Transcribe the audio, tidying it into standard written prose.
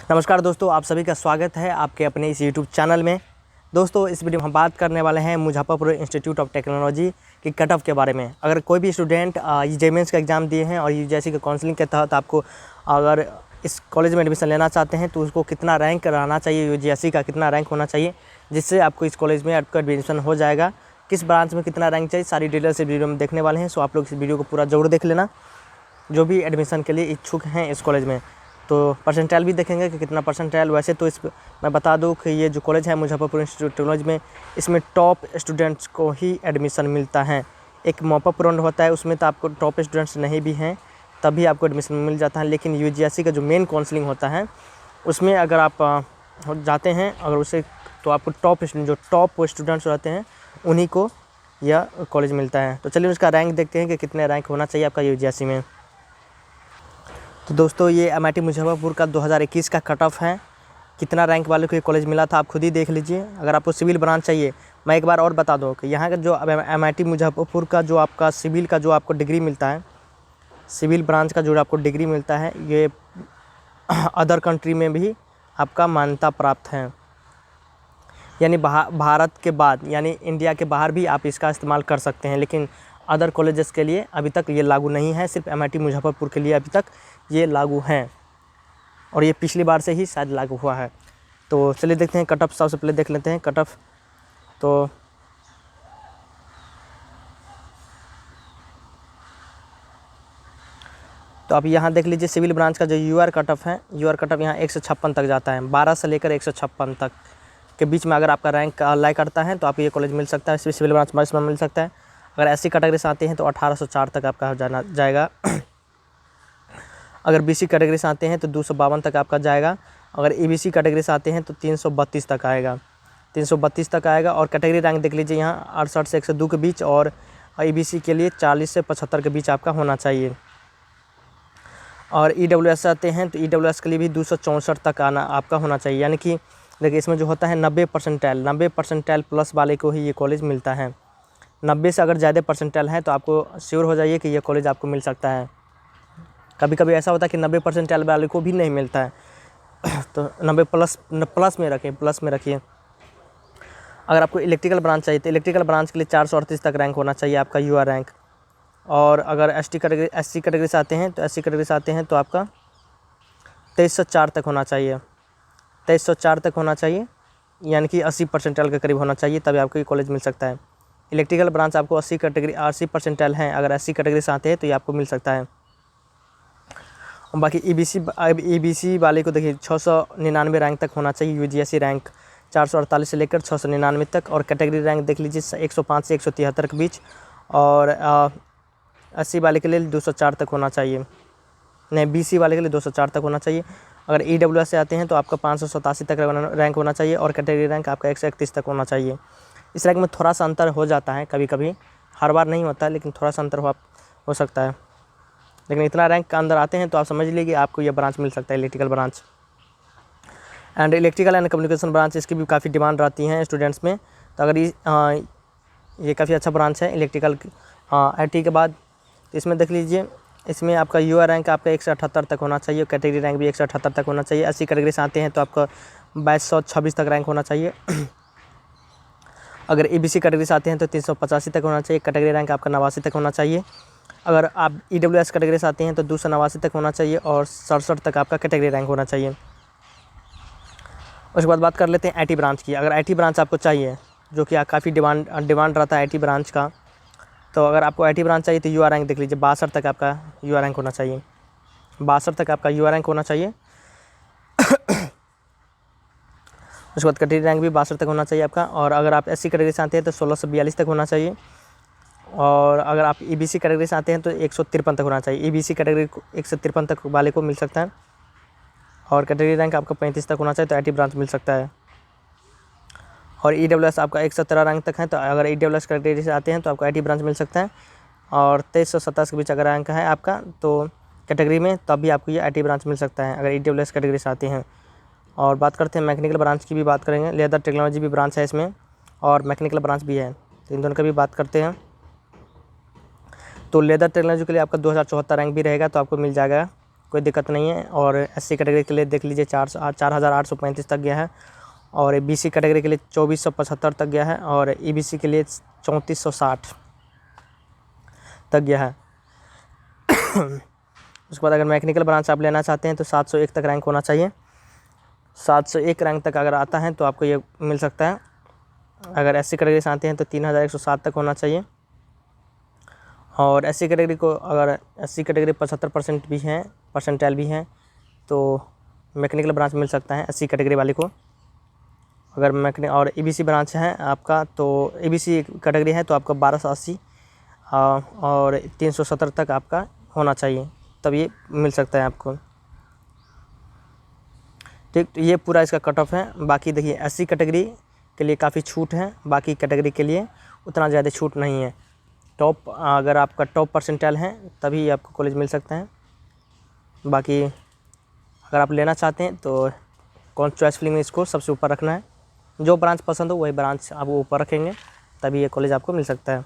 नमस्कार दोस्तों, आप सभी का स्वागत है आपके अपने इस यूट्यूब चैनल में। दोस्तों, इस वीडियो में हम बात करने वाले हैं मुजफ्फरपुर इंस्टीट्यूट ऑफ टेक्नोलॉजी की कट ऑफ के बारे में। अगर कोई भी स्टूडेंट जेईई मेंस का एग्ज़ाम दिए हैं और यूजीसी के काउंसलिंग के तहत आपको अगर इस कॉलेज में एडमिशन लेना चाहते हैं तो उसको कितना रैंक रहना चाहिए, यूजीसी का कितना रैंक होना चाहिए जिससे आपको इस कॉलेज में आपका एडमिशन हो जाएगा, किस ब्रांच में कितना रैंक चाहिए, सारी डिटेल्स इस वीडियो में देखने वाले हैं। सो आप लोग इस वीडियो को पूरा ज़रूर देख लेना जो भी एडमिशन के लिए इच्छुक हैं इस कॉलेज में। तो परसेंटाइल भी देखेंगे कि कितना परसेंटाइल। वैसे तो मैं बता दूं कि ये जो कॉलेज है मुजफ्फरपुर इंस्टीट्यूट ऑफ टेक्नोलॉजी में, इसमें टॉप स्टूडेंट्स को ही एडमिशन मिलता है। एक मॉपअप राउंड होता है, उसमें तो आपको टॉप स्टूडेंट्स नहीं भी हैं तभी आपको एडमिशन मिल जाता है। लेकिन यूजीसी का जो मेन काउंसलिंग होता है उसमें अगर आप जाते हैं अगर उसे, तो आपको टॉप स्टूडेंट, जो टॉप स्टूडेंट्स रहते हैं उन्हीं को यह कॉलेज मिलता है। तो चलिए उसका रैंक देखते हैं कि कितने रैंक होना चाहिए आपका यूजीसी में। तो दोस्तों, ये एमआईटी मुजफ्फरपुर का 2021 का कट ऑफ है। कितना रैंक वाले को ये कॉलेज मिला था आप खुद ही देख लीजिए। अगर आपको सिविल ब्रांच चाहिए, मैं एक बार और बता दूं कि यहाँ का जो एमआईटी मुजफ्फरपुर का जो आपका सिविल का जो आपको डिग्री मिलता है, सिविल ब्रांच का जो आपको डिग्री मिलता है, ये अदर कंट्री में भी आपका मान्यता प्राप्त है। यानी भारत के बाद, यानी इंडिया के बाहर भी आप इसका इस्तेमाल कर सकते हैं, लेकिन अदर कॉलेजेस के लिए अभी तक ये लागू नहीं है। सिर्फ एमआईटी मुजफ्फरपुर के लिए अभी तक ये लागू है और ये पिछली बार से ही शायद लागू हुआ है। तो चलिए देखते हैं कट ऑफ। सबसे पहले देख लेते हैं कट ऑफ। तो आप यहाँ देख लीजिए सिविल ब्रांच का जो यूआर कट ऑफ है, यूआर कट ऑफ यहाँ 156 तक जाता है। 12 से लेकर 156 तक के बीच में अगर आपका रैंक अलाइ करता है तो आप ये कॉलेज मिल सकता है, सिविल ब्रांच में मिल सकता है। अगर एससी कैटेगरी से आते हैं तो 1804 तक आपका जाना जाएगा। अगर बीसी कैटेगरी से आते हैं तो 252 तक आपका जाएगा। अगर ईबीसी कैटेगरी से आते हैं तो 332 तक आएगा, 332 तक आएगा। और कैटेगरी रैंक देख लीजिए यहाँ 68 से 102 के बीच, और ईबीसी के लिए 40 से 75 के बीच आपका होना चाहिए। और ईडब्ल्यूएस से आते हैं तो ईडब्ल्यूएस के लिए भी 264 तक आना आपका होना चाहिए। यानी कि देखिए इसमें जो होता है 90 परसेंटाइल प्लस वाले को ही ये कॉलेज मिलता है। 90 से अगर ज़्यादा परसेंटाइल है तो आपको श्योर हो जाइए कि ये कॉलेज आपको मिल सकता है। कभी कभी ऐसा होता है कि 90 परसेंटाइल वाले को भी नहीं मिलता है तो 90 प्लस में रखिए। अगर आपको इलेक्ट्रिकल ब्रांच चाहिए तो इलेक्ट्रिकल ब्रांच के लिए 438 तक रैंक होना चाहिए आपका यूआर रैंक। और अगर एससी कैटेगरी से आते हैं तो आपका 2304 तक होना चाहिए, 2304 तक होना चाहिए। यानी कि 80 परसेंटाइल के करीब होना चाहिए, तभी आपको ये कॉलेज मिल सकता है। इलेक्ट्रिकल ब्रांच आपको 80 परसेंटाइल है, अगर एससी कैटेगरी से आते हैं तो ये आपको मिल सकता है। और बाकी ईबीसी वाले को देखिए 699 रैंक तक होना चाहिए यूजीसी रैंक, 448 से लेकर 699 तक। और कैटेगरी रैंक देख लीजिए 105 से 173 के बीच। और 80 वाले के लिए 204 तक होना चाहिए, नहीं बीसी वाले के लिए 204 तक होना चाहिए। अगर ईडब्ल्यूएस से आते हैं तो आपका 587 तक रैंक होना चाहिए। और कैटेगरी रैंक आपका 131 तक होना चाहिए। इस रैंक में थोड़ा सा अंतर हो जाता है, कभी कभी, हर बार नहीं होता है, लेकिन थोड़ा सा अंतर हो सकता है। लेकिन इतना रैंक का अंदर आते हैं तो आप समझ लीजिए कि आपको यह ब्रांच मिल सकता है, electrical branch. And electrical and communication branch, इसकी भी काफ़ी डिमांड रहती है स्टूडेंट्स में। तो अगर ये काफ़ी अच्छा ब्रांच है इलेक्ट्रिकल आईटी के बाद। तो इसमें देख लीजिए, इसमें आपका यूआर रैंक आपका 178 तक होना चाहिए, कैटेगरी रैंक भी 178 तक होना चाहिए। 80 कैटेगरी से आते हैं तो आपका 2226 तक रैंक होना चाहिए। अगर ईबीसी कैटेगरी से आते हैं तो 385 तक होना चाहिए, कैटेगरी रैंक आपका 89 तक होना चाहिए। अगर आप ईडब्ल्यूएस कैटेगरी से आते हैं तो 289 तक होना चाहिए, और 67 तक आपका कैटेगरी रैंक होना चाहिए। उसके बाद बात कर लेते हैं आईटी ब्रांच की। अगर आईटी ब्रांच आपको चाहिए, जो कि काफ़ी डिमांड रहता है आईटी ब्रांच का, तो अगर आपको आईटी ब्रांच चाहिए तो यूआर रैंक देख लीजिए 62 तक आपका यूआर रैंक होना चाहिए, 62 तक आपका यूआर रैंक होना चाहिए। उसके बाद कैटेगरी रैंक भी 62 तक होना चाहिए आपका। और अगर आप एससी कैटेगरी से आते हैं तो 1642 तक होना चाहिए। और अगर आप ईबीसी कैटेगरी से आते हैं तो 153 तक होना चाहिए। ईबीसी कैटेगरी 153 तक वाले को मिल सकता है। और कैटेगरी रैंक आपका 35 तक होना चाहिए तो आईटी ब्रांच मिल सकता है। और ईडब्ल्यूएस आपका 117 रैंक तक है, तो अगर ईडब्ल्यूएस कैटेगरी से आते हैं तो आपको आईटी ब्रांच मिल सकता है। और 2327 के बीच अगर रैंक है आपका तो कैटेगरी में, तब भी आपको ये आईटी ब्रांच मिल सकता है अगर ईडब्ल्यूएस कैटेगरी से आते हैं। और बात करते हैं मैकेनिकल ब्रांच की भी बात करेंगे। लेदर टेक्नोलॉजी भी ब्रांच है इसमें, और मैकेनिकल ब्रांच भी है, तो इन दोनों की भी बात करते हैं। तो लेदर टेक्नोलॉजी के लिए आपका 2074 रैंक भी रहेगा, तो आपको मिल जाएगा कोई दिक्कत नहीं है। और SC कैटेगरी के लिए देख लीजिए 4,835 तक गया है, और BC कैटेगरी के लिए 2,475 तक गया है, और EBC के लिए 3,460 तक गया है। उसके बाद अगर मैकेनिकल ब्रांच आप लेना चाहते हैं तो 701 तक रैंक होना चाहिए। 701 रैंक तक अगर आता है तो आपको ये मिल सकता है। अगर SC कैटेगरी से आते हैं तो 3,107 तक होना चाहिए। और SC कैटेगरी को अगर SC कैटेगरी 75% भी हैं, परसेंटाइल भी हैं, तो मैकेनिकल ब्रांच मिल सकता है SC कैटेगरी वाले को। अगर मैकेनिक और EBC ब्रांच है आपका, तो EBC कैटेगरी है तो आपका 1280 और 370 तक आपका होना चाहिए, तब ये मिल सकता है आपको। ठीक, तो ये पूरा इसका कट ऑफ है। बाकी देखिए SC कैटेगरी के लिए काफ़ी छूट है, बाकी कैटेगरी के लिए उतना ज़्यादा छूट नहीं है। टॉप अगर आपका टॉप परसेंटाइल है तभी आपको कॉलेज मिल सकते हैं। बाकी अगर आप लेना चाहते हैं तो कौन चॉइस फिलिंग में इसको सबसे ऊपर रखना है, जो ब्रांच पसंद हो वही ब्रांच आप ऊपर रखेंगे, तभी ये कॉलेज आपको मिल सकता है।